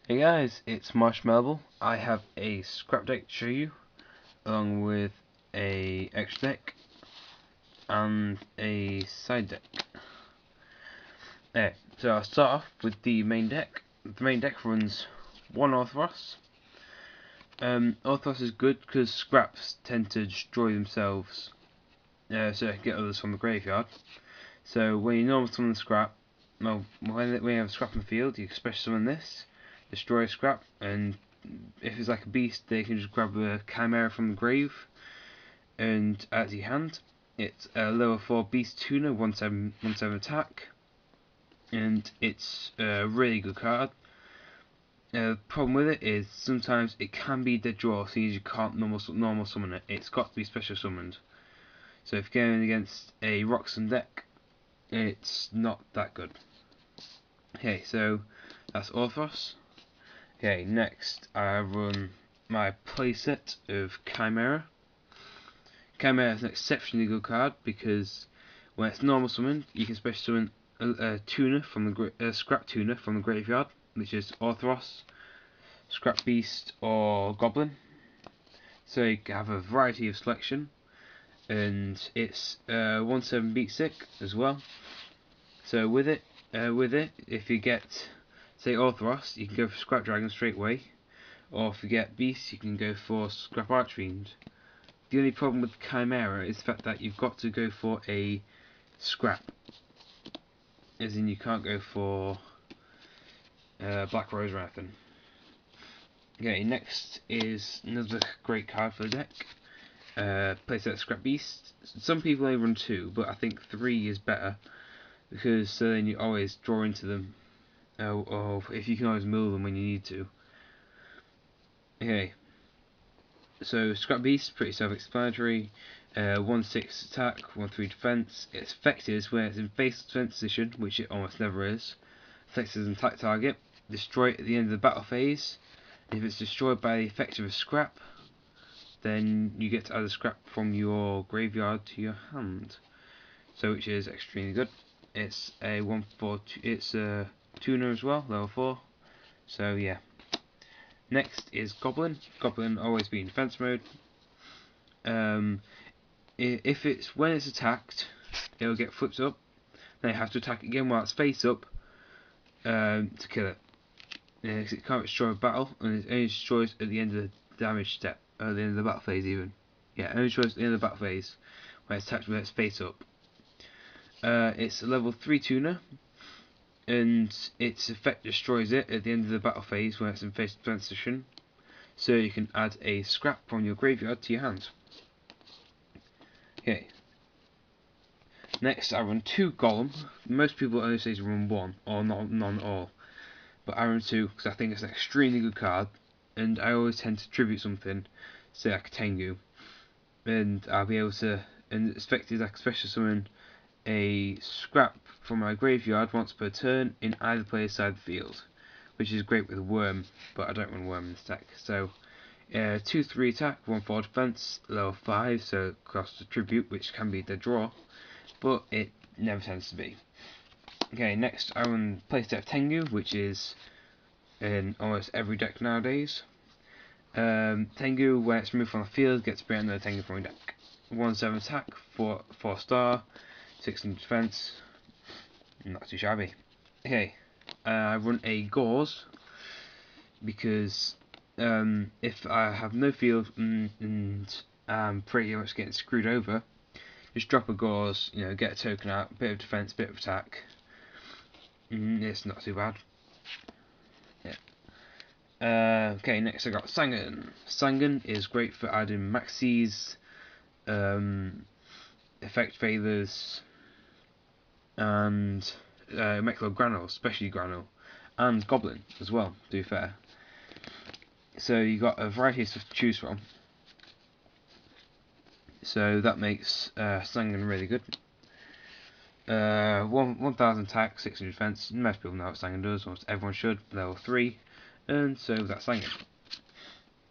Hey guys, it's Marshmelowable. I have a scrap deck to show you, along with a extra deck and a side deck. So I'll start off with the main deck. The main deck runs one Orthros. Orthros is good because scraps tend to destroy themselves, so they can get others from the graveyard. So when you normally summon the scrap, well, when you have a scrap in the field, you can special summon this, destroy a scrap, and if it's like a beast, they can just grab a chimera from the grave and add it to your hand. It's a level 4 beast tuner, 1/7 attack, and it's a really good card. The problem with it is sometimes it can be dead draw, so you can't normal summon it. It's got to be special summoned. So if you're going against a Roxanne deck, it's not that good. Okay, so that's Orthros. Okay, next I run my playset of Chimera. Chimera is an exceptionally good card because when it's normal summoned, you can special summon a tuner from the scrap tuner from the graveyard, which is Orthros, Scrap Beast, or Goblin. So you can have a variety of selection, and it's 1/7 beat sick as well. So with it, if you get say Orthros, you can go for Scrap Dragon straight away, or if you get Beast, you can go for Scrap Archfiend. The only problem with Chimera is the fact that you've got to go for a scrap, as in you can't go for Black Rose or anything. Okay, next is another great card for the deck. Playset Scrap Beast. Some people only run 2, but I think 3 is better because then you always draw into them, or if you can always mill them when you need to. Okay, so Scrap Beast, pretty self-explanatory. 1/6 attack, 1/3 defense. Its effect is when it's in face defense position, which it almost never is. Effect is an attack target. Destroy it at the end of the battle phase. If it's destroyed by the effect of a scrap, then you get to add a scrap from your graveyard to your hand. So which is extremely good. It's a 1/4. It's a tuner as well, level 4. So yeah. Next is Goblin. Goblin always be in defense mode. If it's when it's attacked, it'll get flipped up. Then you have to attack again while it's face up to kill it. It can't destroy a battle, and it only destroys at the end of the damage step, at the end of the battle phase even. Yeah, it only destroys at the end of the battle phase when it's attacked with its face up. It's a level 3 tuner, and its effect destroys it at the end of the battle phase when it's in face position. So you can add a scrap from your graveyard to your hand. Okay. Next, I run 2 Golem. Most people only say to run 1, or none at all. But I run 2 because I think it's an extremely good card, and I always tend to tribute something, say like a Tengu, and I'll be able to, and it's effective I can special summon a scrap from my graveyard once per turn in either player's side of the field, which is great with a worm, but I don't run worm in this deck. So 2/3 attack, 1/4 defense, level 5, so it costs a tribute, which can be the draw, but it never tends to be. Okay, next I run playset of Tengu, which is in almost every deck nowadays. Tengu, when it's removed from the field, gets to bring another Tengu from your deck. 1/7 attack, 4 star, 6 in defense. Not too shabby. Okay, I run a Gauze because if I have no field and I'm pretty much getting screwed over, just drop a Gauze, get a token out, bit of defense, bit of attack. It's not too bad. Yeah. Okay, next I got Sangan. Sangan is great for adding Maxis, effect failures, and Mechlo Granule, Specialty Granule, and Goblin as well, to be fair. So you got a variety of stuff to choose from. So that makes Sangan really good. 1,000 attack, 600 defense. Most people know what Sangan does, almost everyone should. Level 3, and so that's Sangan.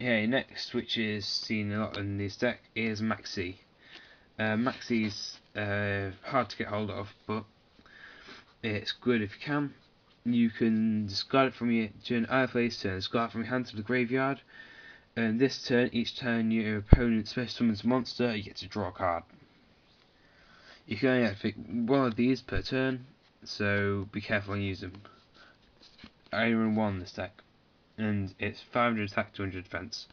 Okay, next, which is seen a lot in this deck, is Maxi. Maxi's hard to get hold of, but it's good if you can. you can discard it from your turn either phase turn, discard it from your hand to the graveyard, and this turn, each time your opponent special summons a monster, you get to draw a card. You can only activate one of these per turn, so be careful when you use them. I only run one in this deck, and it's 500 attack, 200 defense.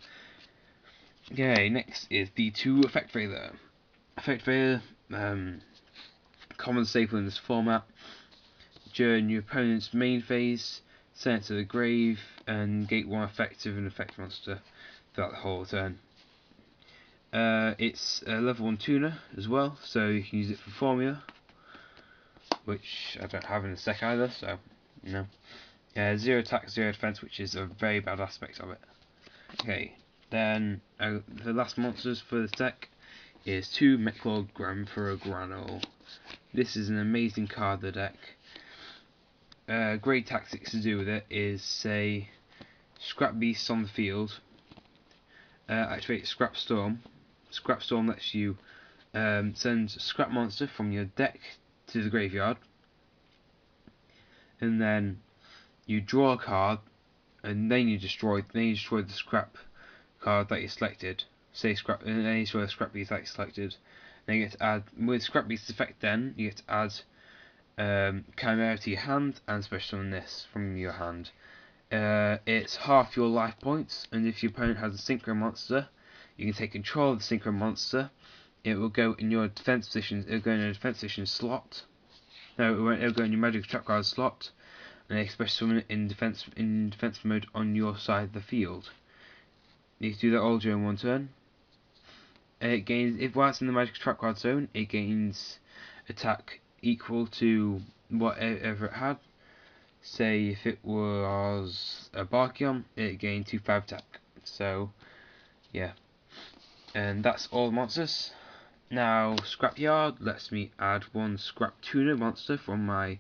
Okay, next is the 2 Effect Failure. Effect Failure, common staple in this format. During your opponent's main phase, send it to the grave and gate 1 effective and effect monster throughout the whole turn. It's a level 1 tuner as well, so you can use it for formula, which I don't have in a sec either, so no. 0 attack, 0 defense, which is a very bad aspect of it. Okay, then the last monsters for this deck is 2 Mechlord for a Granule. This is an amazing card of the deck. Great tactics to do with it is, say, Scrap Beasts on the field, activate Scrap Storm. Scrap Storm lets you send Scrap Monster from your deck to the graveyard, and then you draw a card, and then you destroy the Scrap card that you selected. Say Scrap, and then you destroy the Scrap Beast that you selected. Then you get to add, with Scrap Beast's effect, then you get to add Chimera to your hand and special summon this from your hand. It's half your life points, and if your opponent has a synchro monster, you can take control of the synchro monster. It will go in your defense position. It'll go in a defense position slot. No, it'll go in your magic trap card slot, and then special summon it in defense mode on your side of the field. You can do that all during one turn. It gains, if while it's in the magic trap card zone, it gains attack equal to whatever it had. Say if it was a Barkion, it gained 2/5 attack. So yeah, and that's all the monsters. Now Scrapyard lets me add 1 Scrap Tuner monster from my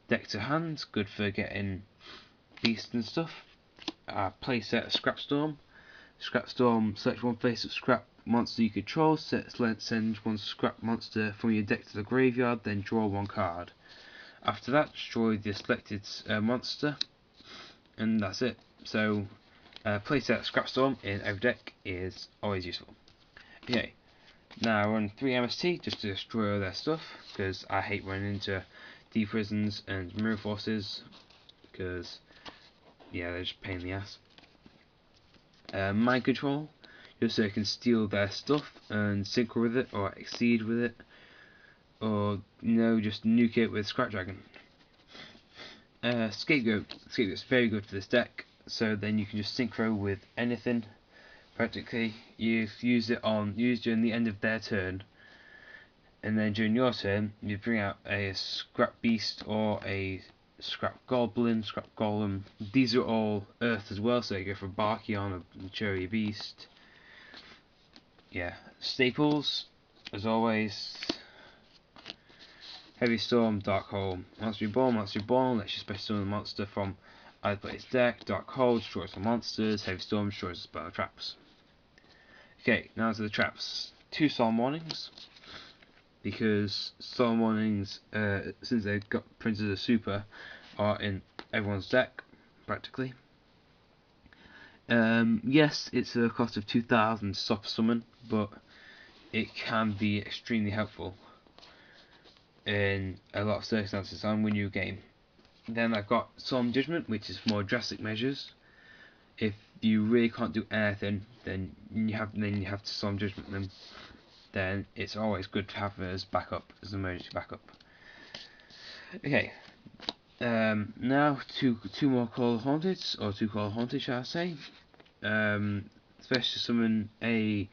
deck to hand, good for getting beasts and stuff. Playset Scrap Storm. Scrap Storm, select 1 face of Scrap monster you control, send 1 Scrap monster from your deck to the graveyard, then draw 1 card. After that, destroy the selected monster, and that's it. So, playset Scrap Storm in every deck is always useful. Okay, now I run 3 MST just to destroy all their stuff, because I hate running into Deep Prisons and Mirror Forces, because, yeah, they're just a pain in the ass. Mind Control, just so I can steal their stuff and synchro with it, or exceed with it, or, just nuke it with Scrap Dragon. Scapegoat's very good for this deck, so then you can just synchro with anything, practically. You've used during the end of their turn, and then during your turn, you bring out a Scrap Beast or a Scrap Goblin, Scrap Golem. These are all Earth as well, so you go for Barkion, a Cherry Beast. Yeah, staples, as always. Heavy Storm, Dark Hole, Monster Reborn lets you special summon a monster from either player's deck. Dark Hole destroys the monsters, Heavy Storm destroys the spell traps. Okay, now to the traps. 2 Solemn Warnings, because Solemn Warnings, since they got printed as super, are in everyone's deck, practically. Yes, it's a cost of 2,000 soft summon, but it can be extremely helpful in a lot of circumstances and win you a game. Then I've got Solemn Judgment, which is more drastic measures. If you really can't do anything, then you have to Solemn Judgment them. Then it's always good to have it as backup, as an emergency backup. Okay. Now two more Call Haunted, or 2 Call Haunted, shall I say? Special summon a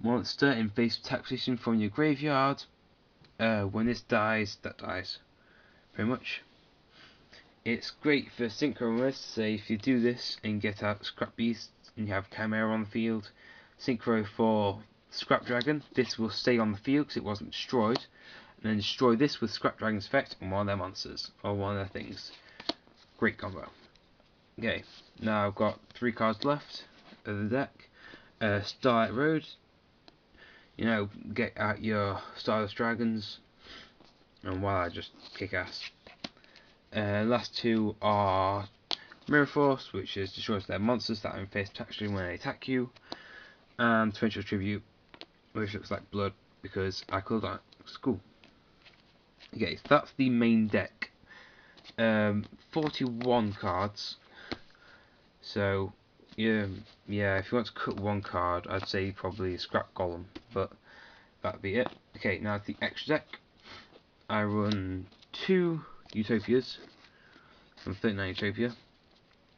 monster in face attack position from your graveyard. When this dies, that dies. Pretty much. It's great for synchro, say if you do this and get out Scrap Beast and you have Chimera on the field, synchro for Scrap Dragon, this will stay on the field because it wasn't destroyed, and then destroy this with Scrap Dragon's effect on one of their monsters, or one of their things. Great combo. Okay, now I've got 3 cards left of the deck. Starlight Road, get out your Starless Dragons, and while I just kick ass. Last two are Mirror Force, which is destroys their monsters that are in face actually when they attack you, and Torrential Tribute, which looks like blood because I called that. It's cool. Okay, so that's the main deck. 41 cards. So yeah, if you want to cut one card, I'd say probably scrap Golem, but that'd be it. Okay, now the extra deck. I run 2 Utopias from 39 Utopia.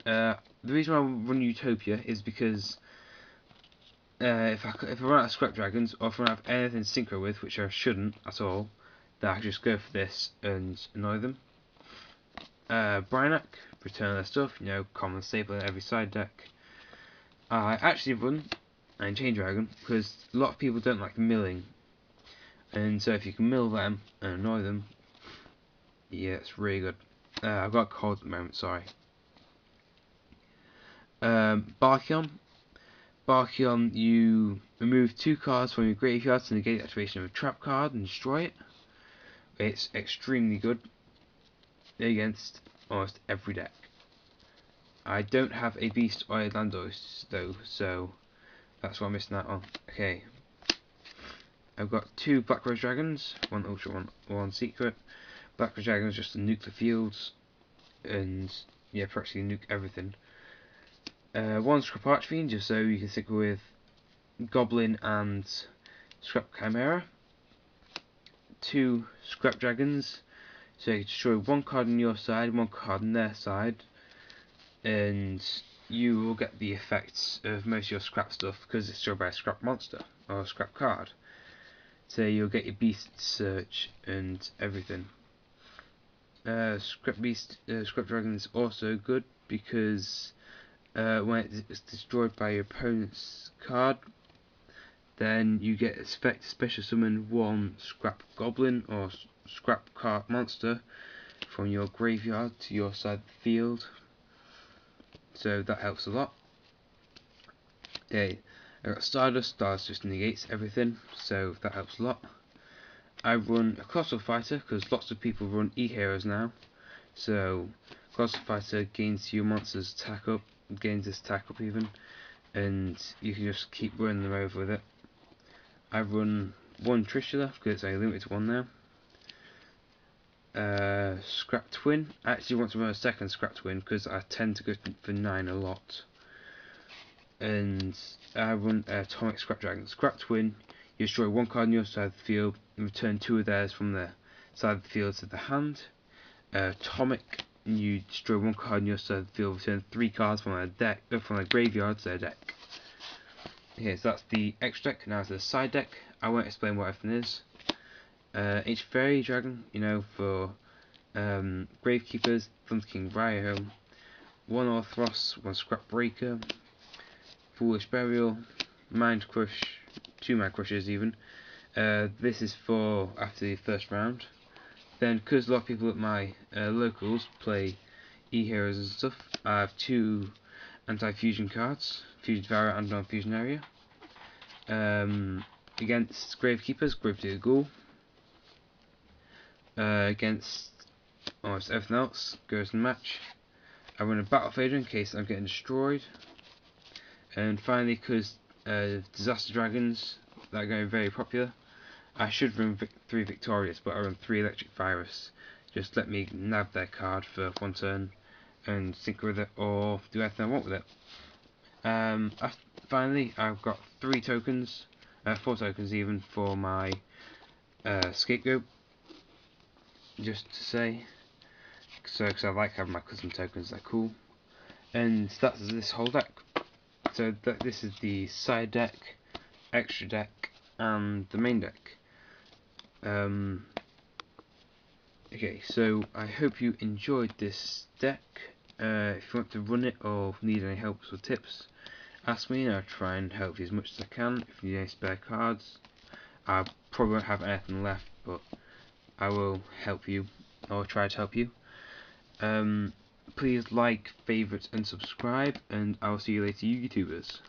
The reason I run Utopia is because if I run out of Scrap Dragons, or if I run out of anything to synchro with, which I shouldn't at all, then I can just go for this and annoy them. Bryanak, return their stuff, you know, common staple in every side deck. I actually run and Chain Dragon because a lot of people don't like milling, and so if you can mill them and annoy them, yeah, it's really good. I've got cold at the moment, sorry. Barkion, you remove 2 cards from your graveyard to negate the activation of a trap card and destroy it. It's extremely good against almost every deck. I don't have a Beast or a Landos though, so that's why I'm missing that on. Okay. I've got 2 Black Rose Dragons, 1 Ultra, 1 Secret. Black Rose Dragons just to nuke the fields and yeah, practically nuke everything. 1 Scrap Archfiend, just so you can stick with Goblin and Scrap Chimera. 2 Scrap Dragons, so you can destroy 1 card on your side, 1 card on their side, and you will get the effects of most of your scrap stuff because it's destroyed by a scrap monster or a scrap card. So you'll get your Beast Search and everything. Scrap Dragon is also good because when it's destroyed by your opponent's card, then you get effect to special summon 1 Scrap Goblin or Scrap Card monster from your graveyard to your side of the field. So that helps a lot. Okay, I got Stardust. Stardust just negates everything, so that helps a lot. I run a Colossal Fighter because lots of people run E-Heroes now. So Colossal Fighter gains your monster's attack up, gains this attack up even, and you can just keep running them over with it. I run 1 Trishula because it's only limited to 1 now. Scrap Twin. I actually want to run a second Scrap Twin because I tend to go for 9 a lot. And I run Atomic Scrap Dragon. Scrap Twin, you destroy 1 card on your side of the field and return 2 of theirs from the side of the field to the hand. Atomic, you destroy 1 card on your side of the field, return 3 cards from their deck, from their graveyard to their deck. Okay, so that's the extra deck. Now to the side deck. I won't explain what everything is. Each Fairy Dragon, you know, for Gravekeepers, Thunder King Ryo, 1 Orthros, 1 Scrap Breaker, Foolish Burial, Mind Crush, 2 Mind Crushes even. This is for after the first round. Then, because a lot of people at my locals play E-Heroes and stuff, I have 2 anti-fusion cards, Fusion Devourer and Non-Fusion Area. Against Gravekeepers, Gravedigger Ghoul. Against almost everything else, goes in match. I run a Battle Fader in case I'm getting destroyed. And finally, because Disaster Dragons, that are going very popular, I should run 3 Victorious, but I run 3 Electric Virus. Just let me nab their card for 1 turn and sync with it, or do anything I want with it. Finally, I've got 3 tokens, 4 tokens even, for my Scapegoat. Just to say, because I like having my custom tokens, they're cool. And that's this whole deck. So this is the side deck, extra deck, and the main deck. Okay, so I hope you enjoyed this deck. If you want to run it or need any help or tips, ask me and I'll try and help you as much as I can. If you need any spare cards, I probably won't have anything left, but I will help you, or try to help you. Please like, favourite and subscribe, and I'll see you later, you YouTubers.